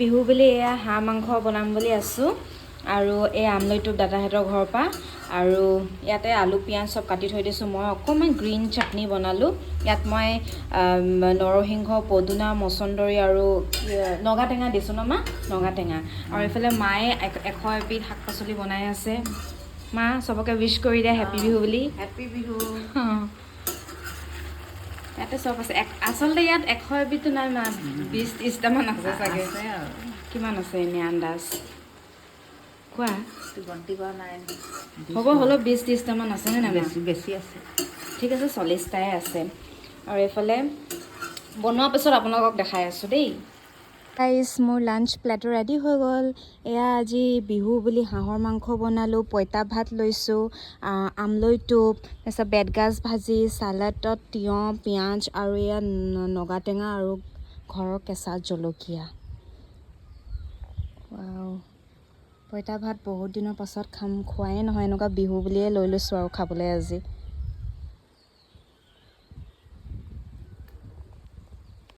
বিহু বুলি এয়া হাঁহ মাংস বনাম বুলি আছোঁ আৰু এই আমলৈটো দাদাহঁতৰ ঘৰৰ পৰা আৰু ইয়াতে আলু পিঁয়াজ চব কাটি থৈ দিছোঁ মই অকণমান গ্ৰীণ চাটনি বনালোঁ ইয়াত মই নৰসিংহ পদুনা মচন্দৰী আৰু নগা টেঙা দিছোঁ ন মা নগা টেঙা আৰু এইফালে মায়ে 100 এবিধ শাক পাচলি বনাই আছে মা চবকে উইশ কৰি দিয়া হেপী বিহু বুলি হেপী বিহু ইয়াতে চব আছে আচলতে ইয়াত 100 এবিধটো নাই মা 20-30টামান আছে চাগে কিমান আছে এনে আন্দাজ কোৱা গন্তি কৰা নাই হ'ব হ'লেও 20-30টামান আছে নে নাই বেছি আছে ঠিক আছে 40টাই আছে আৰু এইফালে বনোৱাৰ পিছত আপোনালোকক দেখাই আছোঁ দেই গাইজ মোৰ লাঞ্চ প্লেটৰ ৰেডি হৈ গ'ল এয়া আজি বিহু বুলি হাঁহৰ মাংস বনালোঁ পঁইতা ভাত লৈছোঁ আমলৈ টোপ তাৰপিছত বেতগাজ ভাজি চালাডত তিয়ঁহ পিঁয়াজ আৰু এয়া নগা টেঙা আৰু ঘৰৰ কেঁচা জলকীয়া পঁইতা ভাত বহুত দিনৰ পাছত খোৱাই নহয় এনেকুৱা বিহু বুলিয়ে লৈ লৈছোঁ আৰু খাবলৈ আজি